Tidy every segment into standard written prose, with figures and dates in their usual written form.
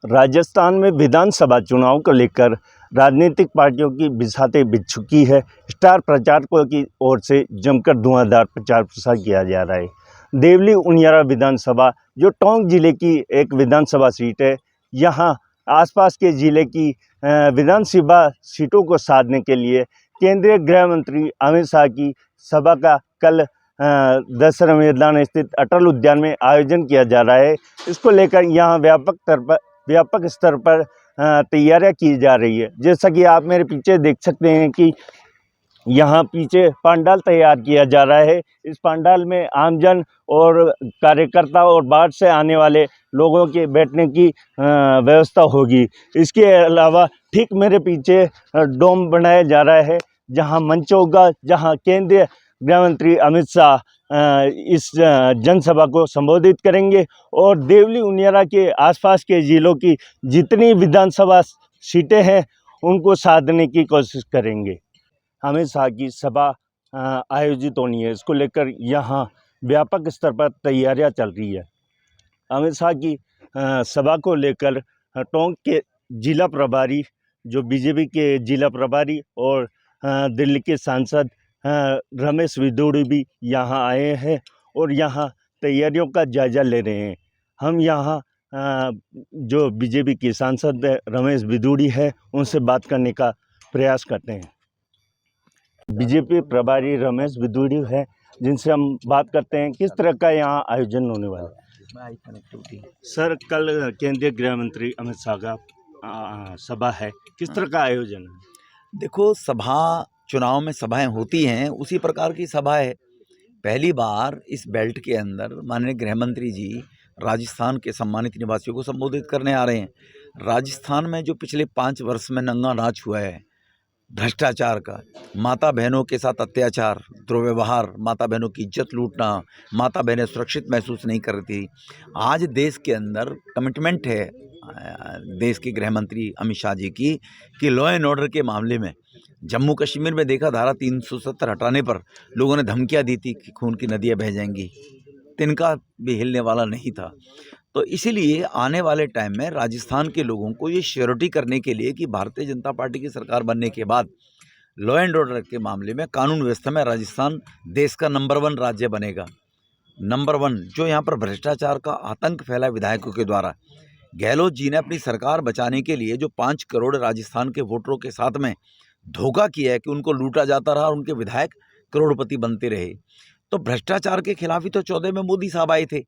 राजस्थान में विधानसभा चुनाव को लेकर राजनीतिक पार्टियों की बिसातें बिछ चुकी है। स्टार प्रचारकों की ओर से जमकर धुआंधार प्रचार प्रसार किया जा रहा है। देवली उनियारा विधानसभा जो टोंक जिले की एक विधानसभा सीट है, यहाँ आसपास के जिले की विधानसभा सीटों को साधने के लिए केंद्रीय गृह मंत्री अमित शाह की सभा का कल दशहरा मैदान स्थित अटल उद्यान में आयोजन किया जा रहा है। इसको लेकर यहाँ व्यापक स्तर पर तैयारियां की जा रही है। जैसा कि आप मेरे पीछे देख सकते हैं कि यहाँ पीछे पंडाल तैयार किया जा रहा है। इस पंडाल में आमजन और कार्यकर्ता और बाहर से आने वाले लोगों के बैठने की व्यवस्था होगी। इसके अलावा ठीक मेरे पीछे डोम बनाया जा रहा है, जहाँ मंच होगा, जहाँ केंद्रीय गृह मंत्री अमित शाह इस जनसभा को संबोधित करेंगे और देवली उनियारा के आसपास के जिलों की जितनी विधानसभा सीटें हैं उनको साधने की कोशिश करेंगे। अमित शाह की सभा आयोजित होनी है, इसको लेकर यहाँ व्यापक स्तर पर तैयारियां चल रही है। अमित शाह की सभा को लेकर टोंक के जिला प्रभारी, जो बीजेपी के जिला प्रभारी और दिल्ली के सांसद रमेश बिधूड़ी भी यहाँ आए हैं और यहाँ तैयारियों का जायजा ले रहे हैं। हम यहाँ जो बीजेपी के सांसद रमेश बिधूड़ी है उनसे बात करने का प्रयास करते हैं। बीजेपी प्रभारी रमेश बिधूड़ी है, जिनसे हम बात करते हैं किस तरह का यहाँ आयोजन होने वाला है। सर, कल केंद्रीय गृह मंत्री अमित शाह का सभा है, किस तरह का आयोजन है? देखो, सभा चुनाव में सभाएं होती हैं, उसी प्रकार की सभा है। पहली बार इस बेल्ट के अंदर माननीय गृह मंत्री जी राजस्थान के सम्मानित निवासियों को संबोधित करने आ रहे हैं। राजस्थान में जो पिछले 5 वर्ष में नंगा नाच हुआ है भ्रष्टाचार का, माता बहनों के साथ अत्याचार, दुर्व्यवहार, माता बहनों की इज्जत लूटना, माता बहनें सुरक्षित महसूस नहीं कर रही थी। आज देश के अंदर कमिटमेंट है देश के गृह मंत्री अमित शाह जी की कि लॉ एंड ऑर्डर के मामले में जम्मू कश्मीर में देखा, धारा 370 हटाने पर लोगों ने धमकियां दी थी कि खून की नदियां बह जाएंगी, तिनका भी हिलने वाला नहीं था। तो इसीलिए आने वाले टाइम में राजस्थान के लोगों को ये श्योरिटी करने के लिए कि भारतीय जनता पार्टी की सरकार बनने के बाद लॉ एंड ऑर्डर के मामले में, कानून व्यवस्था में राजस्थान देश का नंबर 1 राज्य बनेगा। नंबर 1 जो यहाँ पर भ्रष्टाचार का आतंक फैला विधायकों के द्वारा, गहलोत जी ने अपनी सरकार बचाने के लिए जो 5 करोड़ राजस्थान के वोटरों के साथ में धोखा किया है कि उनको लूटा जाता रहा और उनके विधायक करोड़पति बनते रहे। तो भ्रष्टाचार के खिलाफ ही तो 14 में मोदी साहब आए थे।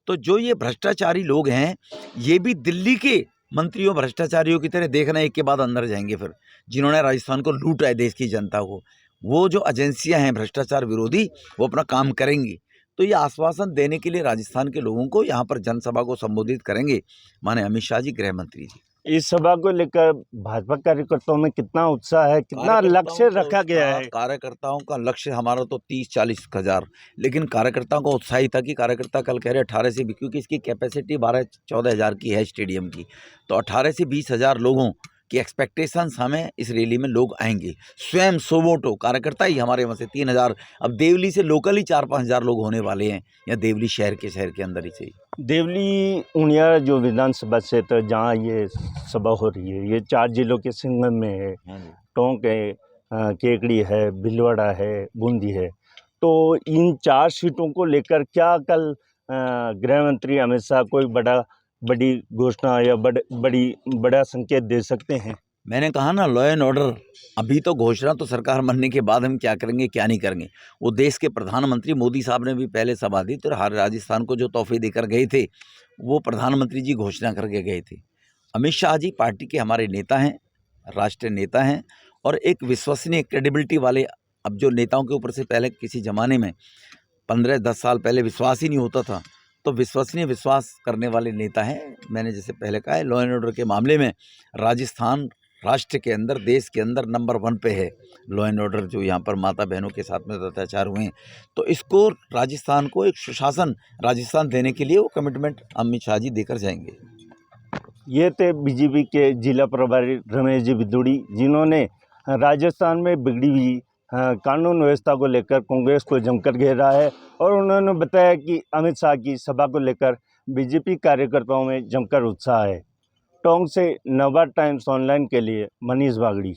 तो जो ये भ्रष्टाचारी लोग हैं, ये भी दिल्ली के मंत्रियों भ्रष्टाचारियों की तरह देखना एक के बाद अंदर जाएंगे। फिर जिन्होंने राजस्थान को लूटा है, देश की जनता को, वो जो एजेंसियां हैं भ्रष्टाचार विरोधी, वो अपना काम करेंगी। तो ये आश्वासन देने के लिए राजस्थान के लोगों को यहाँ पर जनसभा को संबोधित करेंगे माननीय अमित शाह जी, गृह मंत्री जी। इस सभा को लेकर भाजपा कार्यकर्ताओं में कितना उत्साह है, कितना लक्ष्य रखा गया है? कार्यकर्ताओं का लक्ष्य हमारा तो 30-40 हज़ार, लेकिन कार्यकर्ताओं को उत्साही था कि कार्यकर्ता कल कह रहे 18 से भी, क्योंकि इसकी कैपेसिटी 12-14 हज़ार की है स्टेडियम की, तो 18 से 20 हज़ार लोगों की एक्सपेक्टेशंस हमें इस रैली में लोग आएंगे। स्वयं सोवोटो कार्यकर्ता ही हमारे वहाँ से 3 हज़ार, अब देवली से लोकल ही 4-5 हज़ार लोग होने वाले हैं, या देवली शहर के अंदर ही से। देवली उनियारा जो विधानसभा क्षेत्र जहाँ ये सभा हो रही है, ये 4 जिलों के संगम में है। टोंक है, केकड़ी है, भीलवाड़ा है, बूंदी है। तो इन 4 सीटों को लेकर क्या कल गृह मंत्री अमित शाह कोई बड़ी घोषणा या बड़ा संकेत दे सकते हैं? मैंने कहा ना, लॉ एंड ऑर्डर, अभी तो घोषणा तो सरकार बनने के बाद हम क्या करेंगे क्या नहीं करेंगे। वो देश के प्रधानमंत्री मोदी साहब ने भी पहले सभा दी, तो हर राजस्थान को जो तोहफे देकर गए थे वो प्रधानमंत्री जी घोषणा करके गए थे। अमित शाह जी पार्टी के हमारे नेता हैं, राष्ट्रीय नेता हैं और एक विश्वसनीय क्रेडिबिलिटी वाले। अब जो नेताओं के ऊपर से पहले किसी ज़माने में 15-10 साल पहले विश्वास ही नहीं होता था, तो विश्वसनीय विश्वास करने वाले नेता हैं। मैंने जैसे पहले कहा है, लॉ एंड ऑर्डर के मामले में राजस्थान राष्ट्र के अंदर, देश के अंदर नंबर 1 पे है लॉ एंड ऑर्डर। जो यहाँ पर माता बहनों के साथ में अत्याचार हुए हैं, तो इसको राजस्थान को एक सुशासन राजस्थान देने के लिए वो कमिटमेंट अमित शाह जी देकर जाएंगे। ये थे बीजेपी के जिला प्रभारी रमेश जी बिधूड़ी, जिन्होंने राजस्थान में बिगड़ी हुई कानून व्यवस्था को लेकर कांग्रेस को जमकर घेरा है और उन्होंने बताया कि अमित शाह की सभा को लेकर बीजेपी कार्यकर्ताओं में जमकर उत्साह है। टोंक से नवभारत टाइम्स ऑनलाइन के लिए मनीष बागड़ी।